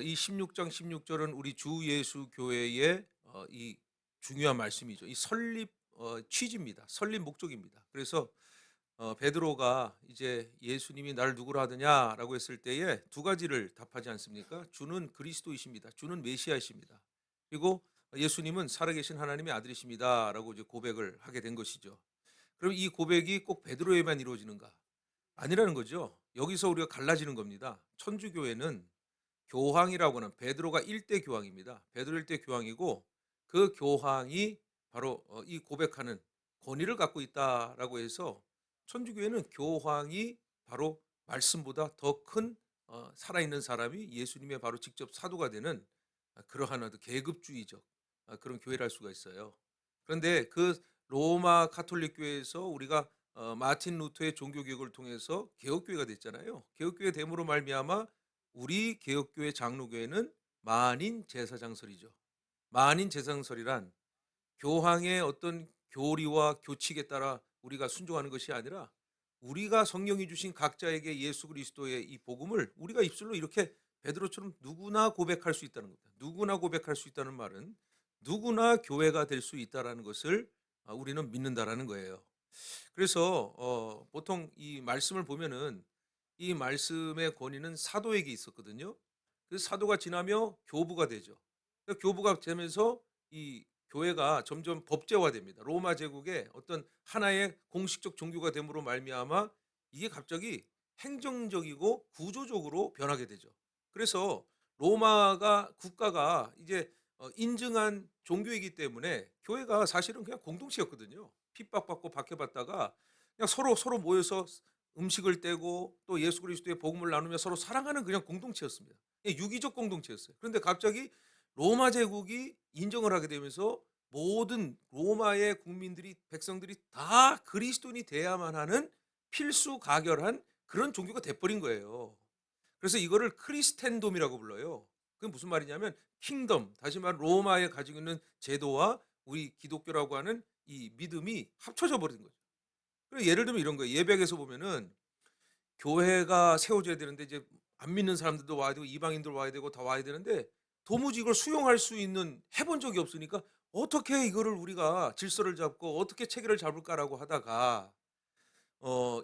이 16장 16절은 우리 주 예수 교회의 이 중요한 말씀이죠. 이 설립 취지입니다. 설립 목적입니다. 그래서 베드로가 이제 "예수님이 나를 누구로 하느냐?"라고 했을 때에 두 가지를 답하지 않습니까? 주는 그리스도이십니다. 주는 메시아이십니다. 그리고 예수님은 살아계신 하나님의 아들이십니다라고 이제 고백을 하게 된 것이죠. 그럼 이 고백이 꼭 베드로에만 이루어지는가? 아니라는 거죠. 여기서 우리가 갈라지는 겁니다. 천주교회는 교황이라고 하는 베드로가 1대 교황입니다. 베드로 1대 교황이고 그 교황이 바로 이 고백하는 권위를 갖고 있다라고 해서 천주교회는 교황이 바로 말씀보다 더 큰 살아있는 사람이 예수님의 바로 직접 사도가 되는 그러한 어떤 계급주의적 그런 교회를 할 수가 있어요. 그런데 그 로마 가톨릭 교회에서 우리가 마틴 루터의 종교 개혁을 통해서 개혁교회가 됐잖아요. 개혁교회 됨으로 말미암아 우리 개혁교회 장로교회는 만인 제사장설이죠. 만인 제사장설이란 교황의 어떤 교리와 교칙에 따라 우리가 순종하는 것이 아니라 우리가 성령이 주신 각자에게 예수 그리스도의 이 복음을 우리가 입술로 이렇게 베드로처럼 누구나 고백할 수 있다는 겁니다. 누구나 고백할 수 있다는 말은 누구나 교회가 될 수 있다라는 것을 우리는 믿는다라는 거예요. 그래서 보통 이 말씀을 보면은 이 말씀의 권위는 사도에게 있었거든요. 그 사도가 지나며 교부가 되죠. 그 교부가 되면서 이 교회가 점점 법제화됩니다. 로마 제국의 어떤 하나의 공식적 종교가 됨으로 말미암아 이게 갑자기 행정적이고 구조적으로 변하게 되죠. 그래서 로마가 국가가 이제 인증한 종교이기 때문에 교회가 사실은 그냥 공동체였거든요. 핍박받고 박해받다가 그냥 서로 모여서 음식을 떼고 또 예수 그리스도의 복음을 나누며 서로 사랑하는 그냥 공동체였습니다. 그냥 유기적 공동체였어요. 그런데 갑자기 로마 제국이 인정을 하게 되면서 모든 로마의 국민들이 백성들이 다 그리스도인이 돼야만 하는 필수 가결한 그런 종교가 돼 버린 거예요. 그래서 이거를 크리스텐돔이라고 불러요. 그게 무슨 말이냐면 킹덤, 다시 말해 로마에 가지고 있는 제도와 우리 기독교라고 하는 이 믿음이 합쳐져 버린 거죠. 그리고 예를 들면 이런 거예요. 예배에서 보면은 교회가 세워져야 되는데 이제 안 믿는 사람들도 와야 되고 이방인들 와야 되고 다 와야 되는데 도무지 이걸 수용할 수 있는 해본 적이 없으니까 '어떻게 이거를 우리가 질서를 잡고 어떻게 체계를 잡을까.'라고 하다가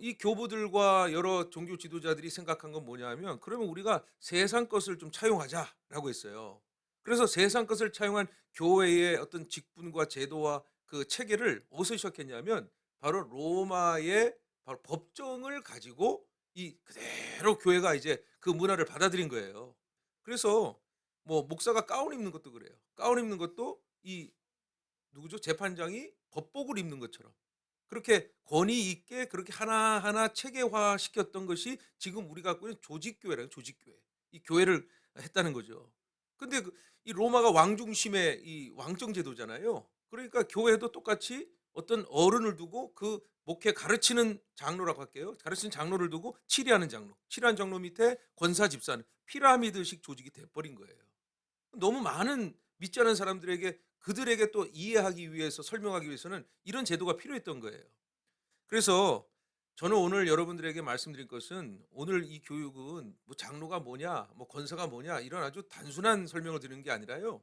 이 교부들과 여러 종교 지도자들이 생각한 건 뭐냐면 '그러면 우리가 세상 것을 좀 차용하자.'라고 했어요. 그래서 세상 것을 차용한 교회의 어떤 직분과 제도와 그 체계를 어디서 시작했냐면 바로 로마의 바로 법정을 가지고 이 그대로 교회가 이제 그 문화를 받아들인 거예요. 그래서 뭐 목사가 가운 입는 것도 그래요. 가운 입는 것도 이 누구죠? 재판장이 법복을 입는 것처럼 그렇게 권위 있게 그렇게 하나하나 체계화 시켰던 것이 지금 우리가 갖고 있는 조직교회라요, 조직교회. 이 교회를 했다는 거죠. 근데 이 로마가 왕 중심의 이 왕정 제도잖아요. 그러니까 교회도 똑같이 어떤 어른을 두고 그 목회 가르치는 장로라고 할게요. 가르치는 장로를 두고 치리하는 장로, 치리하는 장로 밑에 권사 집사는 피라미드식 조직이 돼 버린 거예요. 너무 많은 믿지 않은 사람들에게 그들에게 또 이해하기 위해서 설명하기 위해서는 이런 제도가 필요했던 거예요. 그래서 저는 오늘 여러분들에게 말씀드릴 것은 오늘 이 교육은 뭐 장로가 뭐냐, 뭐 권사가 뭐냐 이런 아주 단순한 설명을 드리는 게 아니라요.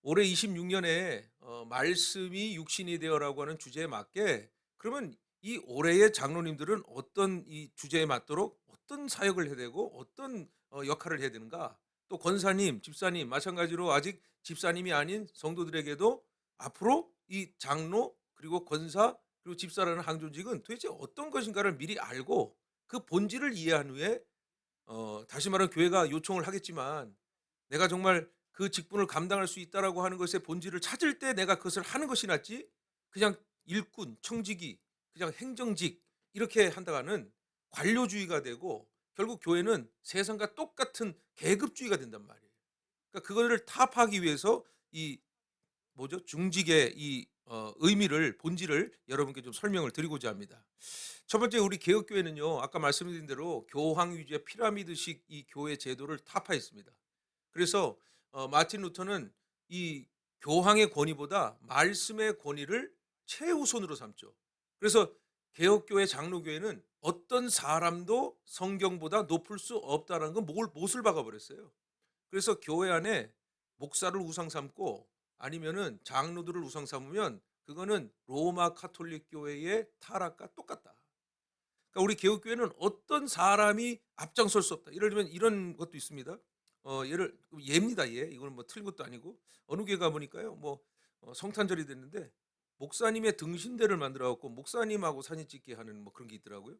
올해 26년에 말씀이 육신이 되어라고 하는 주제에 맞게 그러면 이 올해의 장로님들은 어떤 이 주제에 맞도록 어떤 사역을 해야 되고 어떤 역할을 해야 되는가? 또 권사님, 집사님 마찬가지로 아직 집사님이 아닌 성도들에게도 앞으로 이 장로 그리고 권사 그리고 집사라는 항존직은 도대체 어떤 것인가를 미리 알고 그 본질을 이해한 후에 다시 말하면 교회가 요청을 하겠지만 내가 정말 그 직분을 감당할 수 있다라고 하는 것의 본질을 찾을 때 내가 그것을 하는 것이 낫지 그냥 일꾼, 청지기, 그냥 행정직 이렇게 한다가는 관료주의가 되고 결국 교회는 세상과 똑같은 계급주의가 된단 말이에요. 그러니까 그거를 타파하기 위해서 이 뭐죠? 중직의 이 의미를 본질을 여러분께 좀 설명을 드리고자 합니다. 첫 번째 우리 개혁교회는요. 아까 말씀드린 대로 교황 위주의 피라미드식 이 교회 제도를 타파했습니다. 그래서 마틴 루터는 이 교황의 권위보다 말씀의 권위를 최우선으로 삼죠. 그래서 개혁교회 장로교회는 어떤 사람도 성경보다 높을 수 없다는 건 못을 박아 버렸어요. 그래서 교회 안에 목사를 우상 삼고 아니면은 장로들을 우상 삼으면 그거는 로마 가톨릭 교회의 타락과 똑같다. 그러니까 우리 개혁교회는 어떤 사람이 앞장설 수 없다. 예를 들면 이런 것도 있습니다. 예입니다. 예. 이건 뭐 틀린 것도 아니고 어느 교회 가 보니까요. 뭐 성탄절이 됐는데 목사님의 등신대를 만들어 갖고 목사님하고 사진 찍게 하는 뭐 그런 게 있더라고요.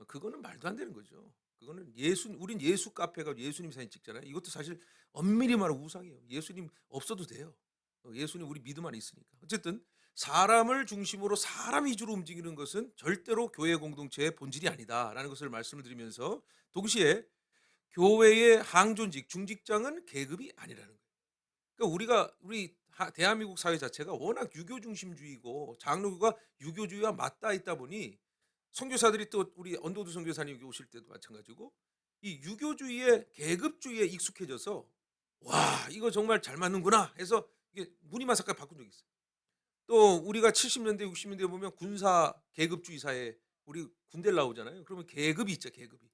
그거는 말도 안 되는 거죠. 그거는 우린 예수 카페가 예수님 사진 찍잖아요. 이것도 사실 엄밀히 말하면 우상이에요. 예수님 없어도 돼요. 예수님 우리 믿음 안에 있으니까. 어쨌든 사람을 중심으로 사람 위주로 움직이는 것은 절대로 교회 공동체의 본질이 아니다라는 것을 말씀을 드리면서 동시에 교회의 항존직, 중직장은 계급이 아니라는 거예요. 그러니까 대한민국 사회 자체가 워낙 유교 중심주의고 장로교가 유교주의와 맞닿아 있다 보니 선교사들이 또 우리 언도드 선교사님 여기 오실 때도 마찬가지고 이 유교주의의 계급주의에 익숙해져서 와 이거 정말 잘 맞는구나 해서 이게 무늬만삭까지 바꾼 적이 있어요. 또 우리가 70년대 60년대에 보면 군사 계급주의 사회 우리 군대를 나오잖아요. 그러면 계급이 있죠 계급이.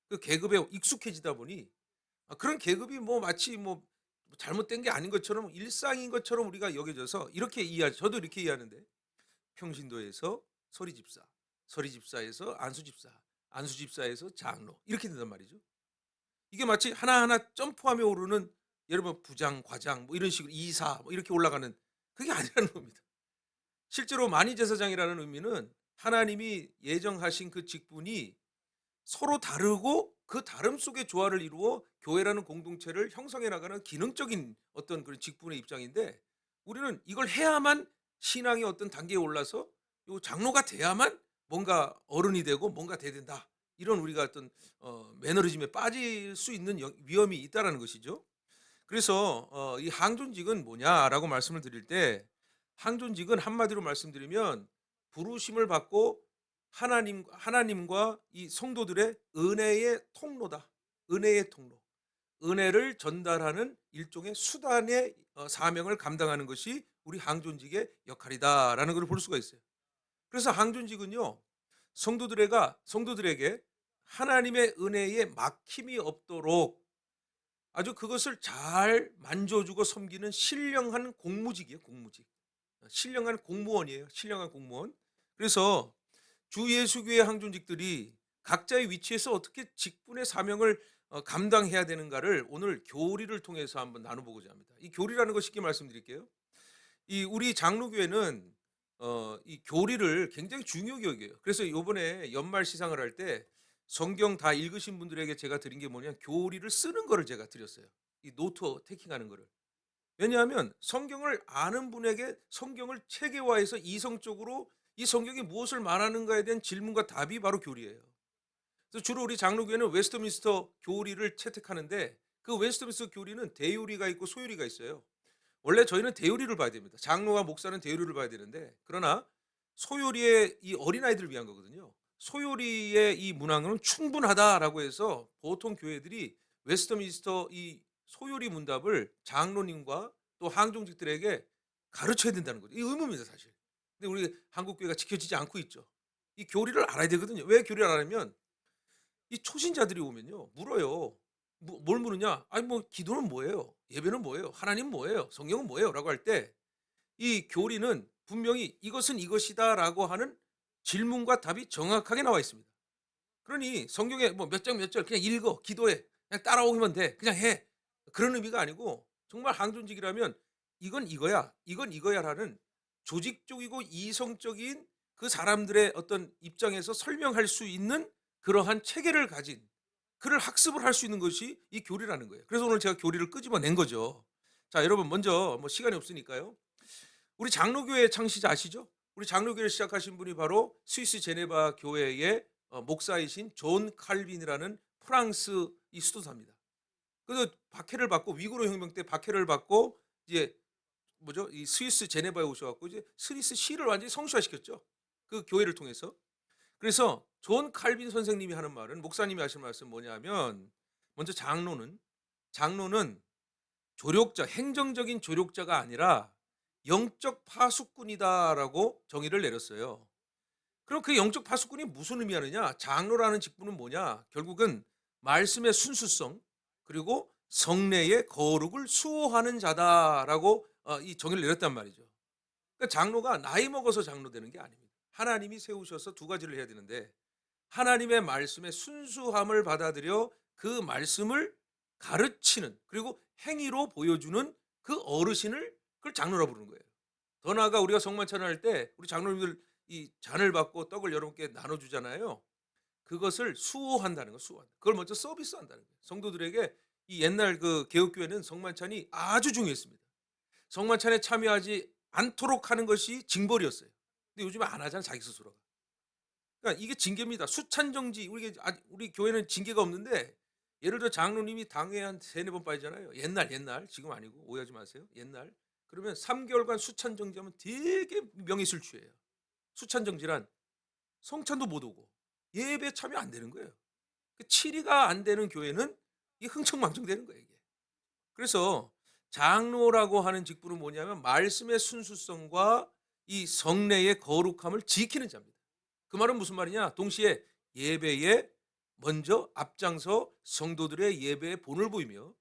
그 계급에 익숙해지다 보니 그런 계급이 뭐 마치 뭐 잘못된 게 아닌 것처럼 일상인 것처럼 우리가 여겨져서 이렇게 이해하죠. 저도 이렇게 이해하는데 평신도에서 서리집사, 서리집사에서 안수집사, 안수집사에서 장로 이렇게 된단 말이죠. 이게 마치 하나하나 점프하며 오르는 예를 들면 부장, 과장 뭐 이런 식으로 이사 뭐 이렇게 올라가는 그게 아니라는 겁니다. 실제로 만이제사장이라는 의미는 하나님이 예정하신 그 직분이 서로 다르고 그 다름 속에 조화를 이루어 교회라는 공동체를 형성해 나가는 기능적인 어떤 그런 직분의 입장인데 우리는 이걸 해야만 신앙의 어떤 단계에 올라서 요 장로가 돼야만 뭔가 어른이 되고 뭔가 돼야 된다. 이런 우리가 어떤 매너리즘에 빠질 수 있는 위험이 있다라는 것이죠. 그래서 이 항존직은 뭐냐라고 말씀을 드릴 때 항존직은 한마디로 말씀드리면 부르심을 받고 하나님과 이 성도들의 은혜의 통로다. 은혜의 통로. 은혜를 전달하는 일종의 수단의 사명을 감당하는 것이 우리 항존직의 역할이다라는 것을 볼 수가 있어요. 그래서 항존직은요. 성도들에게 하나님의 은혜에 막힘이 없도록 아주 그것을 잘 만져주고 섬기는 신령한 공무직이에요, 공무직. 신령한 공무원이에요, 신령한 공무원. 그래서 주 예수교회 항존직들이 각자의 위치에서 어떻게 직분의 사명을 감당해야 되는가를 오늘 교리를 통해서 한번 나눠보고자 합니다. 이 교리라는 거 쉽게 말씀드릴게요. 이 우리 장로교회는 이 교리를 굉장히 중요하게 여겨요. 그래서 이번에 연말 시상을 할 때 성경 다 읽으신 분들에게 제가 드린 게 뭐냐 교리를 쓰는 거를 제가 드렸어요. 이 노트 테킹하는 거를. 왜냐하면 성경을 아는 분에게 성경을 체계화해서 이성적으로 이 성경이 무엇을 말하는가에 대한 질문과 답이 바로 교리예요. 그래서 주로 우리 장로교회는 웨스트민스터 교리를 채택하는데 그 웨스트민스터 교리는 대요리가 있고 소요리가 있어요. 원래 저희는 대요리를 봐야 됩니다. 장로와 목사는 대요리를 봐야 되는데 그러나 소요리의 이 어린아이들을 위한 거거든요. 소요리의 이 문항은 충분하다라고 해서 보통 교회들이 웨스트민스터 이 소요리 문답을 장로님과 또 항종직들에게 가르쳐야 된다는 거죠. 이 의무입니다, 사실. 근데 우리 한국 교회가 지켜지지 않고 있죠. 이 교리를 알아야 되거든요. 왜 교리를 알아냐면 이 초신자들이 오면요. 물어요. 뭘 물으냐? 아니 뭐 기도는 뭐예요? 예배는 뭐예요? 하나님 뭐예요? 성경은 뭐예요? 라고 할 때 이 교리는 분명히 이것은 이것이다라고 하는 질문과 답이 정확하게 나와 있습니다. 그러니 성경에 뭐 몇 장 몇 절 그냥 읽어. 기도해. 그냥 따라오기만 돼. 그냥 해. 그런 의미가 아니고 정말 항존직이라면 이건 이거야. 이건 이거야라는 조직적이고 이성적인 그 사람들의 어떤 입장에서 설명할 수 있는 그러한 체계를 가진 그를 학습을 할 수 있는 것이 이 교리라는 거예요. 그래서 오늘 제가 교리를 끄집어낸 거죠. 자, 여러분 먼저 뭐 시간이 없으니까요. 우리 장로교회 창시자 아시죠? 우리 장로교회를 시작하신 분이 바로 스위스 제네바 교회의 목사이신 존 칼빈이라는 프랑스 이 수도사입니다. 그래서 박해를 받고 위구르 혁명 때 박해를 받고 이제 뭐죠? 이 스위스 제네바에 오셔갖고 이제 스위스 시를 완전히 성시화시켰죠. 그 교회를 통해서. 그래서 존 칼빈 선생님이 하는 말은 목사님이 하시는 말씀 뭐냐면 먼저 장로는 조력자, 행정적인 조력자가 아니라 영적 파수꾼이다라고 정의를 내렸어요. 그럼 그 영적 파수꾼이 무슨 의미하느냐? 장로라는 직분은 뭐냐? 결국은 말씀의 순수성 그리고 성례의 거룩을 수호하는 자다라고 이 정의를 내렸단 말이죠. 그러니까 장로가 나이 먹어서 장로 되는 게 아닙니다. 하나님이 세우셔서 두 가지를 해야 되는데 하나님의 말씀의 순수함을 받아들여 그 말씀을 가르치는 그리고 행위로 보여주는 그 어르신을 그걸 장로라고 부르는 거예요. 더 나아가 우리가 성만찬을 할 때 우리 장로님들 이 잔을 받고 떡을 여러분께 나눠주잖아요. 그것을 수호한다는 거, 수호한다. 그걸 먼저 서비스한다는 거예요. 성도들에게 이 옛날 그 개혁교회는 성만찬이 아주 중요했습니다. 성만찬에 참여하지 않도록 하는 것이 징벌이었어요. 근데 요즘에 안 하잖아 자기 스스로가. 그러니까 이게 징계입니다. 수찬정지 우리 교회는 징계가 없는데 예를 들어 장로님이 당에 한 세네 번 빠지잖아요. 옛날 지금 아니고 오해하지 마세요. 옛날 그러면 3개월간 수찬정지하면 되게 명예실추예요. 수찬정지란 성찬도 못 오고 예배 참여 안 되는 거예요. 7위가 안 되는 교회는 이 흥청망청되는 거예요 이게. 그래서 장로라고 하는 직분은 뭐냐면 말씀의 순수성과 이 성례의 거룩함을 지키는 자입니다. 그 말은 무슨 말이냐? 동시에 예배에 먼저 앞장서 성도들의 예배의 본을 보이며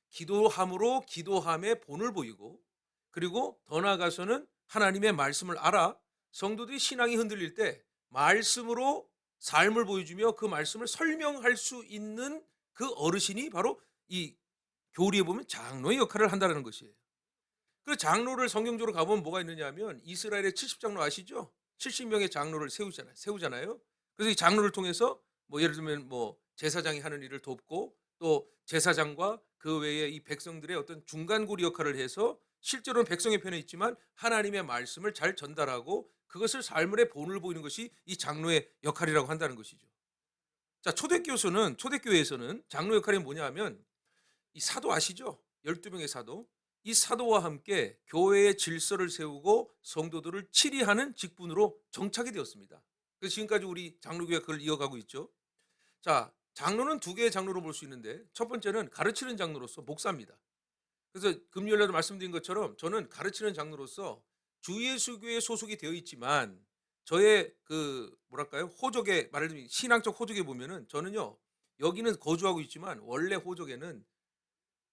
기도함으로 기도함의 본을 보이고 그리고 더 나아가서는 하나님의 말씀을 알아 성도들이 신앙이 흔들릴 때 말씀으로 삶을 보여주며 그 말씀을 설명할 수 있는 그 어르신이 바로 이 교리에 보면 장로의 역할을 한다는 것이에요. 그 장로를 성경적으로 가보면 뭐가 있느냐 하면 이스라엘의 70장로 아시죠? 70명의 장로를 세우잖아요. 그래서 이 장로를 통해서 뭐 예를 들면 뭐 제사장이 하는 일을 돕고 또 제사장과 그 외에 이 백성들의 어떤 중간고리 역할을 해서 실제로는 백성의 편에 있지만 하나님의 말씀을 잘 전달하고 그것을 삶의 본을 보이는 것이 이 장로의 역할이라고 한다는 것이죠. 자, 초대교회에서는 장로 역할이 뭐냐 하면 이 사도 아시죠? 12명의 사도. 이 사도와 함께 교회의 질서를 세우고 성도들을 치리하는 직분으로 정착이 되었습니다. 그래서 지금까지 우리 장로교회가 그걸 이어가고 있죠. 자, 장로는 두 개의 장로로 볼 수 있는데 첫 번째는 가르치는 장로로서 목사입니다. 그래서 금요일에도 말씀드린 것처럼 저는 가르치는 장로로서 주 예수교회에 소속이 되어 있지만 저의 그 뭐랄까요? 호적에 말을 들면 신앙적 호적에 보면은 저는요. 여기는 거주하고 있지만 원래 호적에는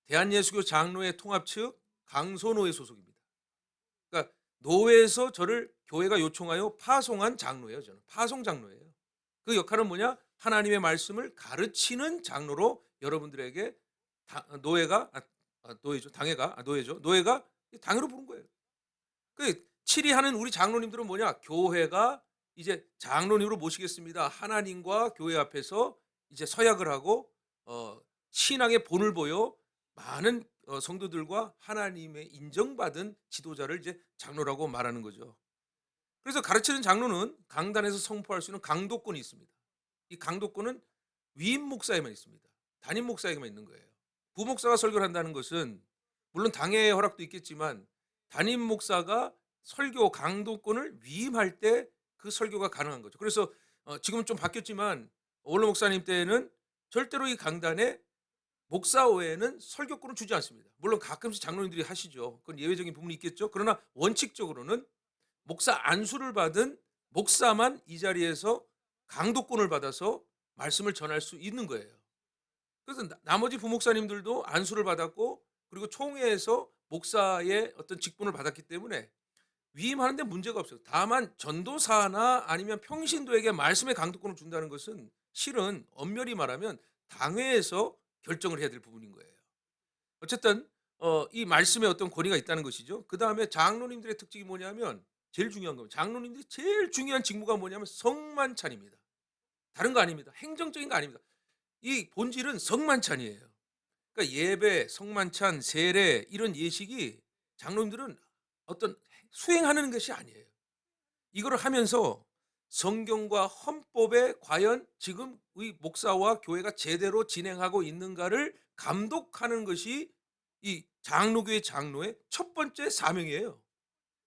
대한예수교 장로회 통합 측 강소노회 소속입니다. 그러니까 노회에서 저를 교회가 요청하여 파송한 장로예요. 저는 파송 장로예요. 그 역할은 뭐냐? 하나님의 말씀을 가르치는 장로로 여러분들에게 노회가 노회죠. 노회가 당회로 부른 거예요. 그 치리하는 우리 장로님들은 뭐냐? 교회가 이제 장로님으로 모시겠습니다. 하나님과 교회 앞에서 이제 서약을 하고 신앙의 본을 보여 많은 성도들과 하나님의 인정받은 지도자를 이제 장로라고 말하는 거죠. 그래서 가르치는 장로는 강단에서 선포할 수 있는 강도권이 있습니다. 이 강도권은 위임 목사에만 있습니다. 담임 목사에게만 있는 거예요. 부목사가 설교를 한다는 것은 물론 당회의 허락도 있겠지만 담임 목사가 설교 강도권을 위임할 때 그 설교가 가능한 거죠. 그래서 지금은 좀 바뀌었지만 원로 목사님 때는 절대로 이 강단에 목사 외에는 설교권을 주지 않습니다. 물론 가끔씩 장로님들이 하시죠. 그건 예외적인 부분이 있겠죠. 그러나 원칙적으로는 목사 안수를 받은 목사만 이 자리에서 강도권을 받아서 말씀을 전할 수 있는 거예요. 그래서 나머지 부목사님들도 안수를 받았고 그리고 총회에서 목사의 어떤 직분을 받았기 때문에 위임하는데 문제가 없어요. 다만 전도사나 아니면 평신도에게 말씀의 강도권을 준다는 것은 실은 엄밀히 말하면 당회에서 결정을 해야 될 부분인 거예요. 어쨌든 이 말씀에 어떤 권위가 있다는 것이죠. 그다음에 장로님들의 특징이 뭐냐면 제일 중요한 겁니다. 장로님들이 제일 중요한 직무가 뭐냐면 성만찬입니다. 다른 거 아닙니다. 행정적인 거 아닙니다. 이 본질은 성만찬이에요. 그러니까 예배, 성만찬, 세례 이런 예식이 장로님들은 어떤 수행하는 것이 아니에요. 이거를 하면서 성경과 헌법에 과연 지금 의 목사와 교회가 제대로 진행하고 있는가를 감독하는 것이 이 장로교회 장로의 첫 번째 사명이에요.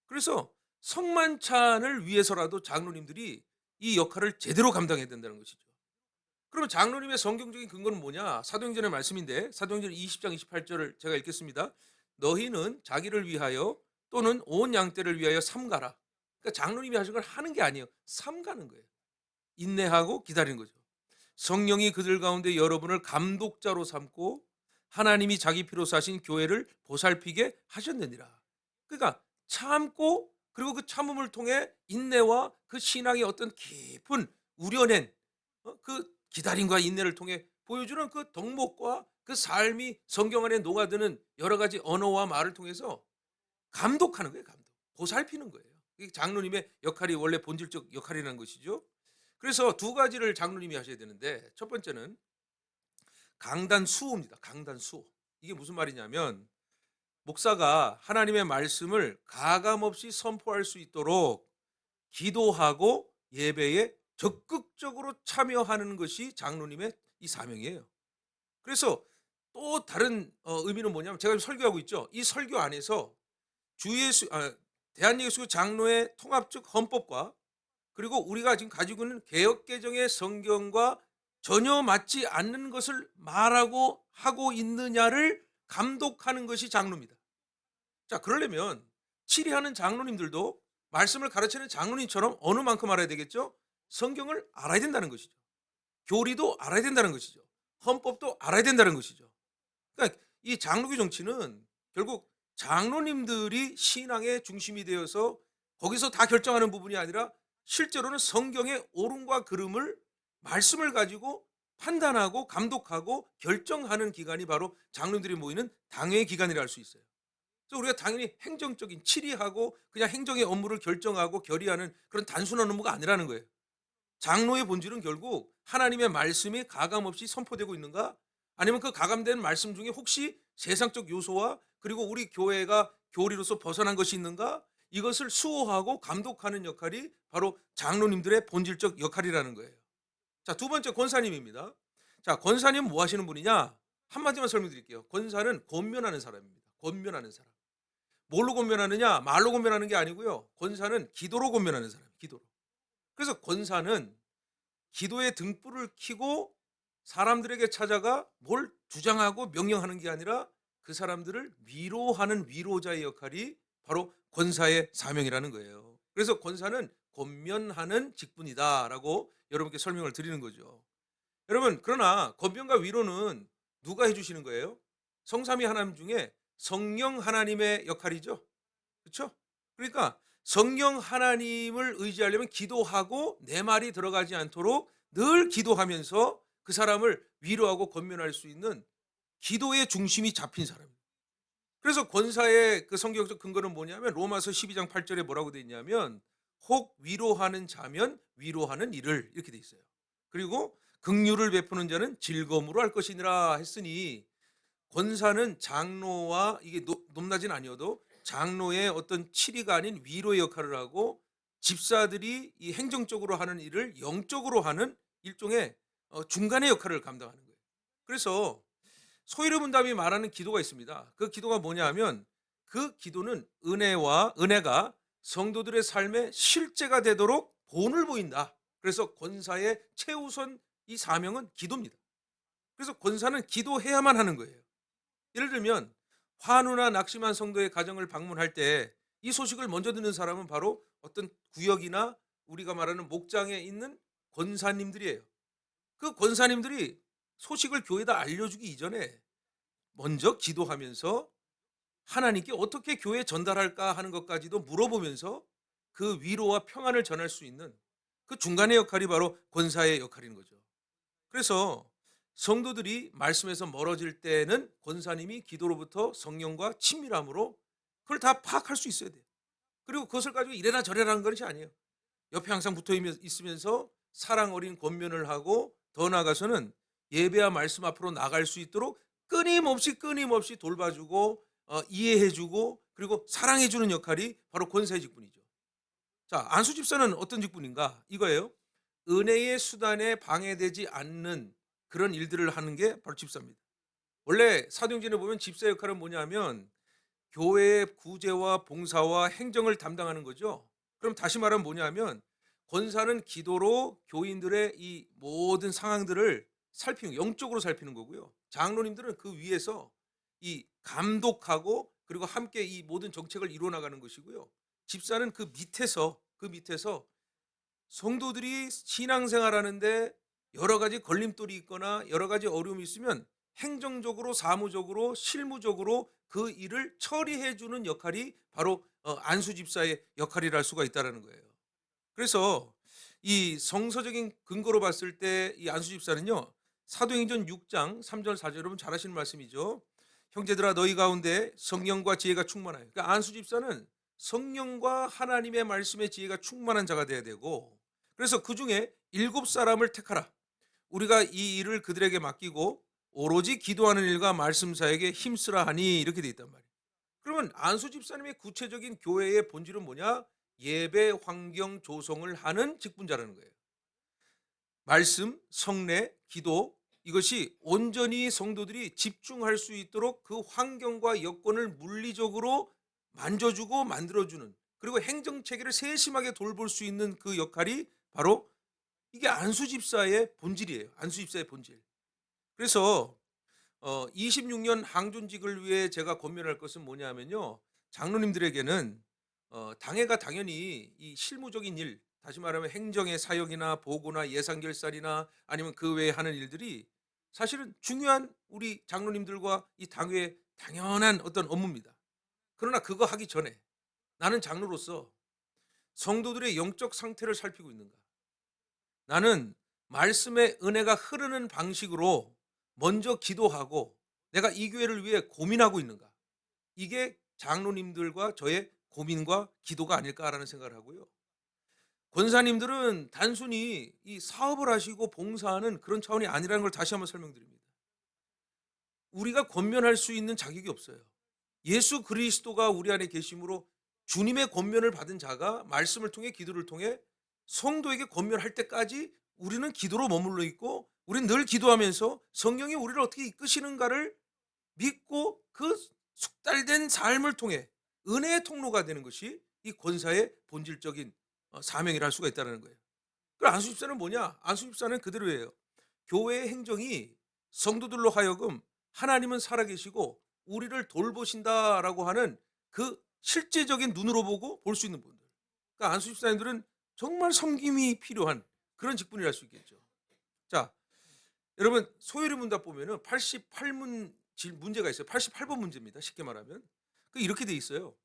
그래서 성만찬을 위해서라도 장로님들이 이 역할을 제대로 감당해야 된다는 것이죠. 그러면 장로님의 성경적인 근거는 뭐냐? 사도행전의 말씀인데 사도행전 20장 28절을 제가 읽겠습니다. 너희는 자기를 위하여 또는 온 양떼를 위하여 삼가라. 그러니까 장로님이 하신 걸 하는 게 아니에요. 삼가는 거예요. 인내하고 기다리는 거죠. 성령이 그들 가운데 여러분을 감독자로 삼고 하나님이 자기 피로 사신 교회를 보살피게 하셨느니라. 그러니까 참고, 그리고 그 참음을 통해 인내와 그 신앙의 어떤 깊은 우려낸 그 기다림과 인내를 통해 보여주는 그 덕목과 그 삶이 성경 안에 녹아드는 여러 가지 언어와 말을 통해서 감독하는 거예요. 감독. 보살피는 거예요. 이게 장로님의 역할이 원래 본질적 역할이라는 것이죠. 그래서 두 가지를 장로님이 하셔야 되는데, 첫 번째는 강단 수호입니다. 강단 수호. 이게 무슨 말이냐면, 목사가 하나님의 말씀을 가감 없이 선포할 수 있도록 기도하고 예배에 적극적으로 참여하는 것이 장로님의 이 사명이에요. 그래서 또 다른 의미는 뭐냐면, 제가 지금 설교하고 있죠. 이 설교 안에서 주 예수 대한예수 장로의 통합적 헌법과, 그리고 우리가 지금 가지고 있는 개혁 개정의 성경과 전혀 맞지 않는 것을 말하고 하고 있느냐를 감독하는 것이 장로입니다. 자, 그러려면 치리하는 장로님들도 말씀을 가르치는 장로님처럼 어느 만큼 알아야 되겠죠? 성경을 알아야 된다는 것이죠. 교리도 알아야 된다는 것이죠. 헌법도 알아야 된다는 것이죠. 그러니까 이 장로교 정치는 결국 장로님들이 신앙의 중심이 되어서 거기서 다 결정하는 부분이 아니라, 실제로는 성경의 옳음과 그름을, 말씀을 가지고 판단하고 감독하고 결정하는 기관이 바로 장로님들이 모이는 당회의 기관이라 할 수 있어요. 그래서 우리가 당연히 행정적인 치리하고 그냥 행정의 업무를 결정하고 결의하는 그런 단순한 업무가 아니라는 거예요. 장로의 본질은 결국 하나님의 말씀이 가감 없이 선포되고 있는가, 아니면 그 가감된 말씀 중에 혹시 세상적 요소와 그리고 우리 교회가 교리로서 벗어난 것이 있는가, 이것을 수호하고 감독하는 역할이 바로 장로님들의 본질적 역할이라는 거예요. 자, 두 번째 권사님입니다. 자, 권사님은 뭐 하시는 분이냐? 한마디만 설명드릴게요. 권사는 권면하는 사람입니다. 권면하는 사람. 뭘로 권면하느냐? 말로 권면하는 게 아니고요. 권사는 기도로 권면하는 사람이에요. 기도로. 그래서 권사는 기도의 등불을 켜고 사람들에게 찾아가 뭘 주장하고 명령하는 게 아니라, 그 사람들을 위로하는 위로자의 역할이 바로 권사의 사명이라는 거예요. 그래서 권사는 권면하는 직분이다라고 여러분께 설명을 드리는 거죠. 여러분, 그러나 권면과 위로는 누가 해주시는 거예요? 성삼위 하나님 중에 성령 하나님의 역할이죠. 그렇죠? 그러니까 성령 하나님을 의지하려면 기도하고 내 말이 들어가지 않도록 늘 기도하면서 그 사람을 위로하고 권면할 수 있는 기도의 중심이 잡힌 사람입니다. 그래서 권사의 그 성경적 근거는 뭐냐면, 로마서 12장 8절에 뭐라고 돼 있냐면, 혹 위로하는 자면 위로하는 일을, 이렇게 돼 있어요. 그리고 긍휼을 베푸는 자는 즐거움으로 할 것이니라 했으니, 권사는 장로와 이게 높낮이는 아니어도 장로의 어떤 치리가 아닌 위로의 역할을 하고, 집사들이 이 행정적으로 하는 일을 영적으로 하는 일종의 중간의 역할을 감당하는 거예요. 그래서 소위르문답이 말하는 기도가 있습니다. 그 기도가 뭐냐 하면, 그 기도는 은혜가 성도들의 삶에 실제가 되도록 본을 보인다. 그래서 권사의 최우선 이 사명은 기도입니다. 그래서 권사는 기도해야만 하는 거예요. 예를 들면 환우나 낙심한 성도의 가정을 방문할 때 이 소식을 먼저 듣는 사람은 바로 어떤 구역이나 우리가 말하는 목장에 있는 권사님들이에요. 그 권사님들이 소식을 교회에다 알려주기 이전에 먼저 기도하면서 하나님께 어떻게 교회에 전달할까 하는 것까지도 물어보면서 그 위로와 평안을 전할 수 있는 그 중간의 역할이 바로 권사의 역할인 거죠. 그래서 성도들이 말씀에서 멀어질 때는 권사님이 기도로부터 성령과 친밀함으로 그걸 다 파악할 수 있어야 돼요. 그리고 그것을 가지고 이래라 저래라 하는 것이 아니에요. 옆에 항상 붙어 있으면서 사랑 어린 권면을 하고, 더 나아가서는 예배와 말씀 앞으로 나갈 수 있도록 끊임없이 돌봐주고 이해해주고 그리고 사랑해주는 역할이 바로 권사의 직분이죠. 자, 안수 집사는 어떤 직분인가? 이거예요. 은혜의 수단에 방해되지 않는 그런 일들을 하는 게 바로 집사입니다. 원래 사도행전에 보면 집사 역할은 뭐냐면 교회의 구제와 봉사와 행정을 담당하는 거죠. 그럼 다시 말하면 뭐냐면, 권사는 기도로 교인들의 이 모든 상황들을 살피는, 영적으로 살피는 거고요. 장로님들은 그 위에서 이 감독하고 그리고 함께 이 모든 정책을 이루어 나가는 것이고요. 집사는 그 밑에서 성도들이 신앙생활하는데 여러 가지 걸림돌이 있거나 여러 가지 어려움이 있으면 행정적으로 사무적으로 실무적으로 그 일을 처리해 주는 역할이 바로 안수 집사의 역할이라 할 수가 있다라는 거예요. 그래서 이 성서적인 근거로 봤을 때 이 안수 집사는요. 사도행전 6장 3절 4절 여러분 잘 아시는 말씀이죠. 형제들아 너희 가운데 성령과 지혜가 충만하여. 그러니까 안수 집사는 성령과 하나님의 말씀의 지혜가 충만한 자가 돼야 되고 그래서 그중에 7사람을 택하라. 우리가 이 일을 그들에게 맡기고 오로지 기도하는 일과 말씀 사역에 힘쓰라 하니 이렇게 돼 있단 말이에요. 그러면 안수 집사님의 구체적인 교회의 본질은 뭐냐? 예배 환경 조성을 하는 직분자라는 거예요. 말씀, 성례, 기도 이것이 온전히 성도들이 집중할 수 있도록 그 환경과 여건을 물리적으로 만져주고 만들어주는 그리고 행정 체계를 세심하게 돌볼 수 있는 그 역할이 바로 이게 안수 집사의 본질이에요. 안수 집사의 본질. 그래서 26년 항존직을 위해 제가 권면할 것은 뭐냐면요. 장로님들에게는 당회가 당연히 이 실무적인 일, 다시 말하면 행정의 사역이나 보고나 예산 결산이나 아니면 그 외에 하는 일들이 사실은 중요한 우리 장로님들과 이 당회의 당연한 어떤 업무입니다. 그러나 그거 하기 전에 나는 장로로서 성도들의 영적 상태를 살피고 있는가? 나는 말씀의 은혜가 흐르는 방식으로 먼저 기도하고 내가 이 교회를 위해 고민하고 있는가? 이게 장로님들과 저의 고민과 기도가 아닐까라는 생각을 하고요. 권사님들은 단순히 이 사업을 하시고 봉사하는 그런 차원이 아니라는 걸 다시 한번 설명드립니다. 우리가 권면할 수 있는 자격이 없어요. 예수 그리스도가 우리 안에 계심으로 주님의 권면을 받은 자가 말씀을 통해 기도를 통해 성도에게 권면할 때까지 우리는 기도로 머물러 있고 우리는 늘 기도하면서 성령이 우리를 어떻게 이끄시는가를 믿고 그 숙달된 삶을 통해 은혜의 통로가 되는 것이 이 권사의 본질적인 사명이라 할 수가 있다는 거예요. 그 안수집사는 뭐냐? 안수집사는 그대로예요. 교회의 행정이 성도들로 하여금 하나님은 살아계시고 우리를 돌보신다라고 하는 그 실제적인 눈으로 보고 볼 수 있는 분들. 그러니까 안수집사님들은 정말 섬김이 필요한 그런 직분이라 할 수 있겠죠. 자, 여러분 소요리 문답 보면은 88문 문제가 있어요. 88번 문제입니다. 쉽게 말하면. 이렇게 돼 있어요.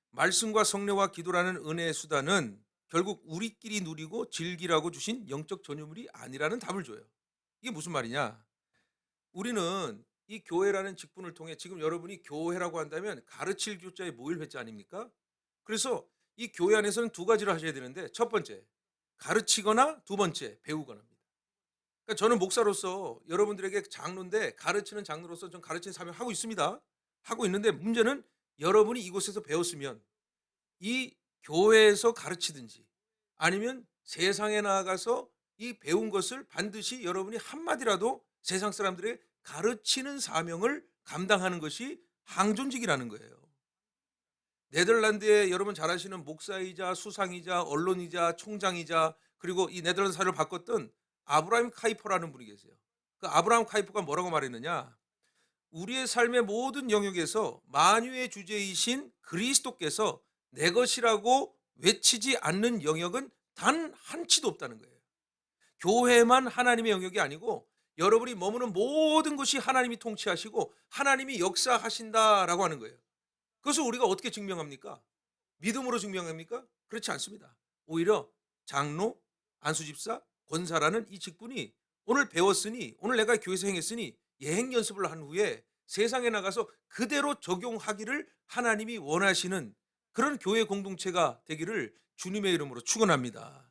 말씀과 성례와 기도라는 은혜의 수단은 결국 우리끼리 누리고 즐기라고 주신 영적 전유물이 아니라는 답을 줘요. 이게 무슨 말이냐? 우리는 이 교회라는 직분을 통해 지금 여러분이 교회라고 한다면 가르칠 교자의 모일 회자 아닙니까? 그래서 이 교회 안에서는 두 가지를 하셔야 되는데 첫 번째 가르치거나 두 번째 배우거나 합니다. 그러니까 저는 목사로서 여러분들에게 장로인데 가르치는 장로로서 좀 가르치는 사명을 하고 있습니다. 하고 있는데 문제는 여러분이 이곳에서 배웠으면 이 교회에서 가르치든지 아니면 세상에 나아가서 이 배운 것을 반드시 여러분이 한마디라도 세상 사람들에게 가르치는 사명을 감당하는 것이 항존직이라는 거예요. 네덜란드에 여러분 잘 아시는 목사이자 수상이자 언론이자 총장이자 그리고 이 네덜란드 사회를 바꿨던 아브라함 카이퍼라는 분이 계세요. 그 아브라함 카이퍼가 뭐라고 말했느냐? 우리의 삶의 모든 영역에서 만유의 주제이신 그리스도께서 내 것이라고 외치지 않는 영역은 단 한치도 없다는 거예요. 교회만 하나님의 영역이 아니고 여러분이 머무는 모든 것이 하나님이 통치하시고 하나님이 역사하신다라고 하는 거예요. 그것을 우리가 어떻게 증명합니까? 믿음으로 증명합니까? 그렇지 않습니다. 오히려 장로, 안수집사, 권사라는 이 직분이 오늘 배웠으니 오늘 내가 교회에서 행했으니 예행 연습을 한 후에 세상에 나가서 그대로 적용하기를 하나님이 원하시는 그런 교회 공동체가 되기를 주님의 이름으로 축원합니다.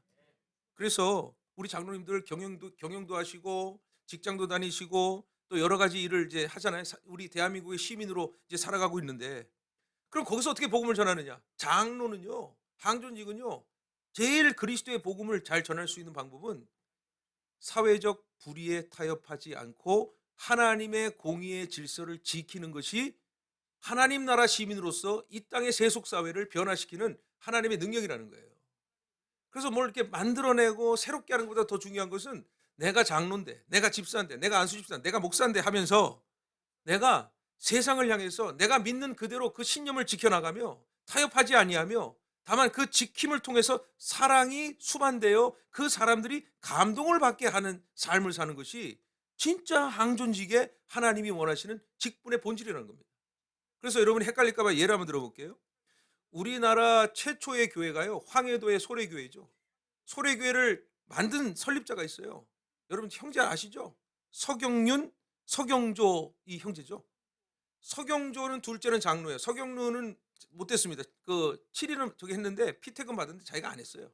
그래서 우리 장로님들 경영도 하시고 직장도 다니시고 또 여러 가지 일을 이제 하잖아요. 우리 대한민국의 시민으로 이제 살아가고 있는데 그럼 거기서 어떻게 복음을 전하느냐? 장로는요, 항존직은요, 제일 그리스도의 복음을 잘 전할 수 있는 방법은 사회적 불의에 타협하지 않고 하나님의 공의의 질서를 지키는 것이 하나님 나라 시민으로서 이 땅의 세속 사회를 변화시키는 하나님의 능력이라는 거예요. 그래서 뭘 이렇게 만들어내고 새롭게 하는 것보다 더 중요한 것은 내가 장로인데, 내가 집사인데, 내가 안수집사인데, 내가 목사인데 하면서 내가 세상을 향해서 내가 믿는 그대로 그 신념을 지켜나가며 타협하지 아니하며 다만 그 지킴을 통해서 사랑이 수반되어 그 사람들이 감동을 받게 하는 삶을 사는 것이 진짜 항존직에 하나님이 원하시는 직분의 본질이라는 겁니다. 그래서 여러분이 헷갈릴까 봐 예를 한번 들어볼게요. 우리나라 최초의 교회가요, 황해도의 소래교회죠. 소래교회를 만든 설립자가 있어요. 여러분 형제 아시죠? 서경륜, 서경조 이 형제죠. 서경조는 둘째는 장로예요. 서경륜은 못됐습니다. 그 7일은 저기 했는데 피택은 받았는데 자기가 안 했어요.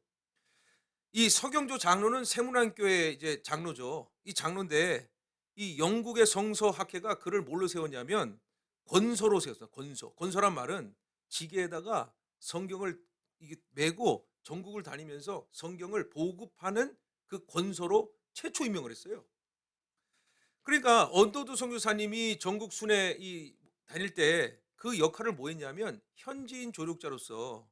이 서경조 장로는 세문안교회 이제 장로죠. 이 장로인데 이 영국의 성서학회가 그를 뭘로 세웠냐면 권서로 세웠어요. 권서. 권서란 말은 지게에다가 성경을 이게 메고 전국을 다니면서 성경을 보급하는 그 권서로 최초 임명을 했어요. 그러니까 언더두 선교사님이 전국 순회 이 다닐 때 그 역할을 뭐 했냐면 현지인 조력자로서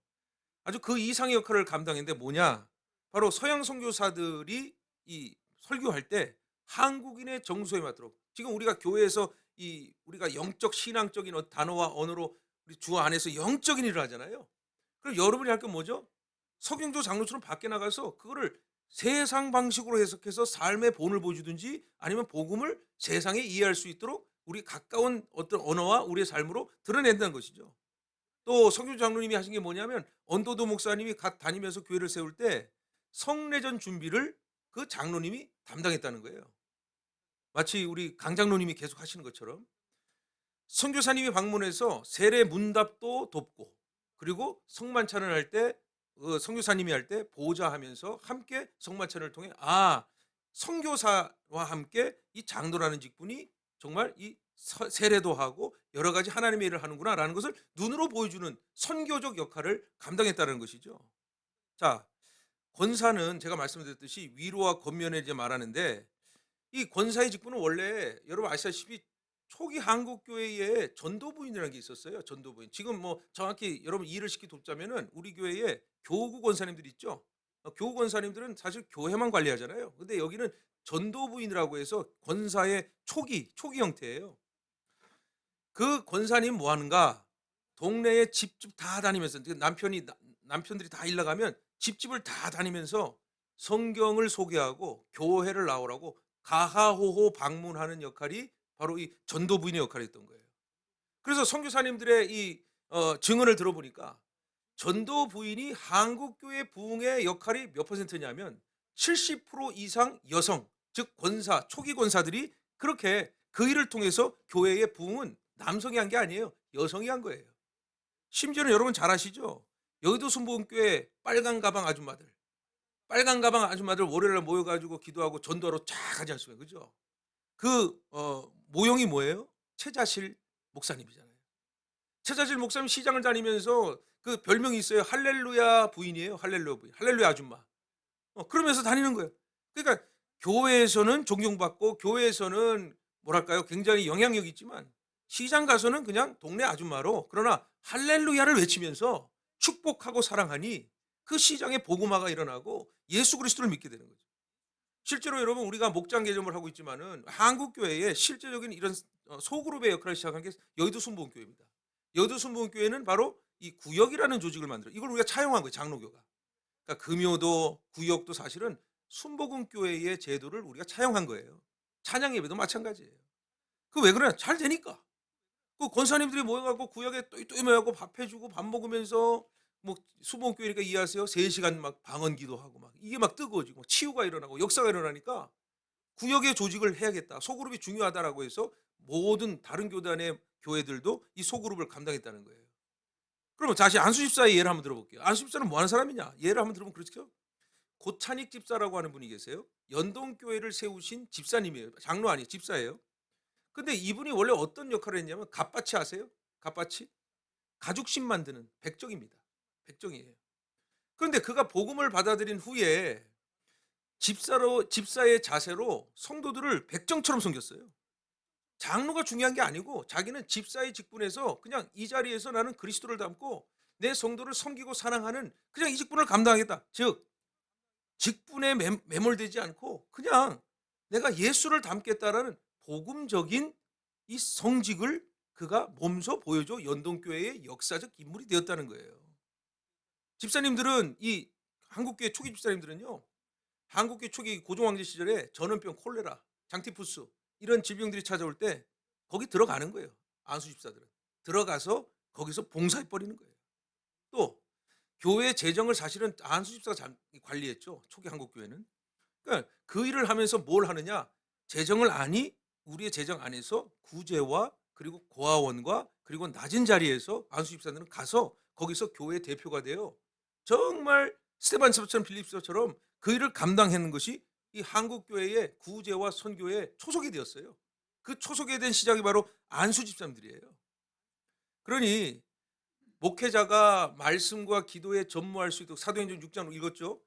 아주 그 이상의 역할을 감당했는데 뭐냐? 바로 서양 선교사들이 이 설교할 때 한국인의 정서에 맞도록 지금 우리가 교회에서 이 우리가 영적 신앙적인 단어와 언어로 우리 주 안에서 영적인 일을 하잖아요. 그럼 여러분이 할 건 뭐죠? 석영조 장로처럼 밖에 나가서 그거를 세상 방식으로 해석해서 삶의 본을 보여주든지 아니면 복음을 세상에 이해할 수 있도록 우리 가까운 어떤 언어와 우리의 삶으로 드러낸다는 것이죠. 또 석유 장로님이 하신 게 뭐냐면 언더도 목사님이 갓 다니면서 교회를 세울 때 성례전 준비를 그 장로님이 담당했다는 거예요. 마치 우리 강 장로님이 계속 하시는 것처럼 선교사님이 방문해서 세례 문답도 돕고 그리고 성만찬을 할 때 선교사님이 할 때 보좌하면서 함께 성만찬을 통해 선교사와 함께 이 장로라는 직분이 정말 이 세례도 하고 여러 가지 하나님의 일을 하는구나라는 것을 눈으로 보여주는 선교적 역할을 감당했다는 것이죠. 자, 권사는 제가 말씀드렸듯이 위로와 권면에 이제 말하는데 이 권사의 직분은 원래 여러분 아시다시피 초기 한국 교회에 전도부인이라는 게 있었어요. 전도부인. 지금 뭐 정확히 여러분 이해를 시키 돕자면은 우리 교회에 교구 권사님들 있죠. 교구 권사님들은 사실 교회만 관리하잖아요. 근데 여기는 전도부인이라고 해서 권사의 초기 형태예요. 그 권사님 뭐 하는가? 동네에 집집 다 다니면서 남편들이 다 일 나가면 집집을 다 다니면서 성경을 소개하고 교회를 나오라고 가하호호 방문하는 역할이 바로 이 전도부인의 역할이었던 거예요. 그래서 선교사님들의 이 증언을 들어보니까 전도부인이 한국 교회 부흥의 역할이 몇 퍼센트냐면 70% 이상 여성, 즉 권사, 초기 권사들이 그렇게 그 일을 통해서 교회의 부흥은 남성이 한 게 아니에요. 여성이 한 거예요. 심지어는 여러분 잘 아시죠? 여의도 순복음교회 빨간 가방 아줌마들 월요일 날 모여 가지고 기도하고 전도하러 쫙 가지 않습니까? 그죠? 모형이 뭐예요? 최자실 목사님이잖아요. 최자실 목사님 시장을 다니면서 그 별명이 있어요. 할렐루야 부인이에요. 할렐루야 부인. 할렐루야 아줌마. 그러면서 다니는 거예요. 그러니까 교회에서는 존경받고 교회에서는 뭐랄까요? 굉장히 영향력 있지만 시장 가서는 그냥 동네 아줌마로 그러나 할렐루야를 외치면서 축복하고 사랑하니 그 시장에 복음화가 일어나고 예수 그리스도를 믿게 되는 거죠. 실제로 여러분 우리가 목장 개점을 하고 있지만은 한국 교회에 실제적인 이런 소그룹의 역할을 시작한 게 여의도 순복음교회입니다. 여의도 순복음교회는 바로 이 구역이라는 조직을 만들어 이걸 우리가 차용한 거예요. 장로교가. 그러니까 금요도 구역도 사실은 순복음교회의 제도를 우리가 차용한 거예요. 찬양 예배도 마찬가지예요. 그 왜 그러냐? 잘 되니까. 그 권사님들이 모여갖고 구역에 또이또이 모여갖고 밥 해주고 밥 먹으면서 뭐 수목교회니까 이해하세요. 3시간 막 방언 기도하고 막 이게 막 뜨거워지고 치유가 일어나고 역사가 일어나니까 구역의 조직을 해야겠다. 소그룹이 중요하다라고 해서 모든 다른 교단의 교회들도 이 소그룹을 감당했다는 거예요. 그러면 다시 안수 집사의 예를 한번 들어볼게요. 안수 집사는 뭐 하는 사람이냐? 예를 한번 들어보면 그렇죠. 고찬익 집사라고 하는 분이 계세요. 연동교회를 세우신 집사님이에요. 장로 아니에요. 집사예요. 근데 이분이 원래 어떤 역할을 했냐면 갓바치 아세요? 갓바치? 가죽신 만드는 백정입니다. 백정이에요. 그런데 그가 복음을 받아들인 후에 집사의 자세로 성도들을 백정처럼 섬겼어요. 장로가 중요한 게 아니고 자기는 집사의 직분에서 그냥 이 자리에서 나는 그리스도를 담고 내 성도를 섬기고 사랑하는 그냥 이 직분을 감당하겠다. 즉 직분에 매몰되지 않고 그냥 내가 예수를 담겠다라는 복음적인 이 성직을 그가 몸소 보여줘 연동교회의 역사적 인물이 되었다는 거예요. 집사님들은 이 한국교회 초기 집사님들은요. 한국교회 초기 고종황제 시절에 전염병 콜레라, 장티푸스 이런 질병들이 찾아올 때 거기 들어가는 거예요. 안수 집사들은. 들어가서 거기서 봉사해 버리는 거예요. 또 교회 재정을 사실은 안수 집사가 관리했죠. 초기 한국 교회는. 그러니까 그 일을 하면서 뭘 하느냐? 재정을 아니 우리의 재정 안에서 구제와 그리고 고아원과 그리고 낮은 자리에서 안수 집사들은 가서 거기서 교회 대표가 되어 정말 스테반 집사처럼 빌립 집사처럼 그 일을 감당하는 것이 이 한국 교회의 구제와 선교의 초석이 되었어요. 그 초석에 된 시작이 바로 안수 집사님들이에요. 그러니 목회자가 말씀과 기도에 전무할 수 있도록 사도행전 6장 읽었죠.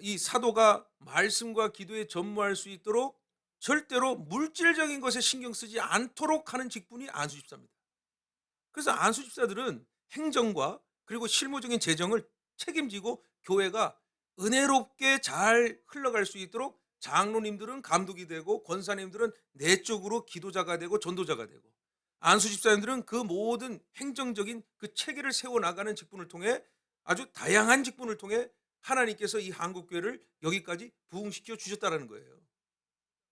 이 사도가 말씀과 기도에 전무할 수 있도록 절대로 물질적인 것에 신경 쓰지 않도록 하는 직분이 안수 집사입니다. 그래서 안수 집사들은 행정과 그리고 실무적인 재정을 책임지고 교회가 은혜롭게 잘 흘러갈 수 있도록 장로님들은 감독이 되고 권사님들은 내적으로 기도자가 되고 전도자가 되고 안수 집사님들은 그 모든 행정적인 그 체계를 세워나가는 직분을 통해 아주 다양한 직분을 통해 하나님께서 이 한국교회를 여기까지 부흥시켜 주셨다는 거예요.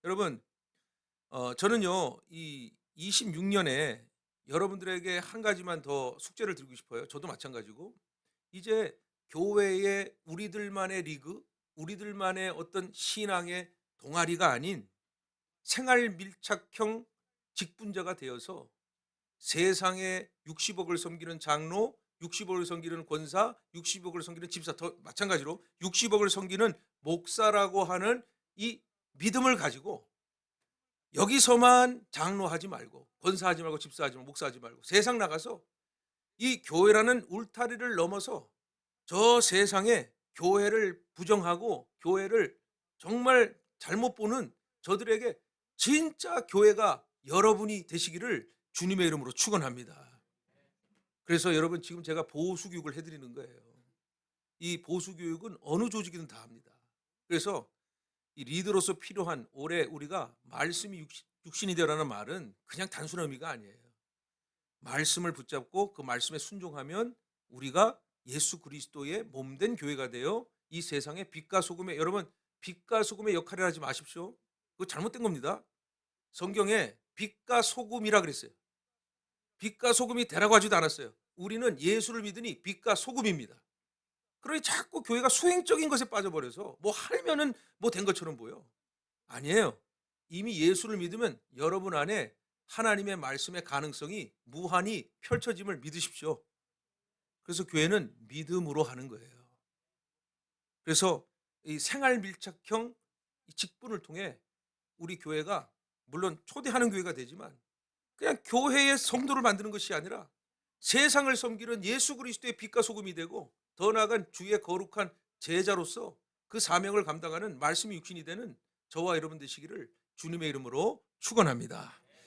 여러분, 저는요, 이 26년에 여러분들에게 한 가지만 더 숙제를 드리고 싶어요. 저도 마찬가지고. 이제 교회의 우리들만의 리그, 우리들만의 어떤 신앙의 동아리가 아닌 생활 밀착형 직분자가 되어서 세상에 60억을 섬기는 장로, 60억을 섬기는 권사, 60억을 섬기는 집사, 더 마찬가지로 60억을 섬기는 목사라고 하는 이 믿음을 가지고 여기서만 장로하지 말고 권사하지 말고 집사하지 말고 목사하지 말고 세상 나가서 이 교회라는 울타리를 넘어서 저 세상에 교회를 부정하고 교회를 정말 잘못 보는 저들에게 진짜 교회가 여러분이 되시기를 주님의 이름으로 축원합니다. 그래서 여러분 지금 제가 보수 교육을 해드리는 거예요. 이 보수 교육은 어느 조직이든 다 합니다. 그래서 이 리더로서 필요한 올해 우리가 말씀이 육신이 되라는 말은 그냥 단순한 의미가 아니에요. 말씀을 붙잡고 그 말씀에 순종하면 우리가 예수 그리스도의 몸된 교회가 되어 이 세상의 빛과 소금의 여러분 빛과 소금의 역할을 하지 마십시오. 그거 잘못된 겁니다. 성경에 빛과 소금이라 그랬어요. 빛과 소금이 되라고 하지도 않았어요. 우리는 예수를 믿으니 빛과 소금입니다. 그러니 자꾸 교회가 수행적인 것에 빠져버려서 뭐 하면은 뭐 된 것처럼 보여. 아니에요. 이미 예수를 믿으면 여러분 안에 하나님의 말씀의 가능성이 무한히 펼쳐짐을 믿으십시오. 그래서 교회는 믿음으로 하는 거예요. 그래서 이 생활 밀착형 이 직분을 통해 우리 교회가 물론 초대하는 교회가 되지만 그냥 교회의 성도를 만드는 것이 아니라 세상을 섬기는 예수 그리스도의 빛과 소금이 되고 더 나아간 주의 거룩한 제자로서 그 사명을 감당하는 말씀이 육신이 되는 저와 여러분 되시기를 주님의 이름으로 축원합니다.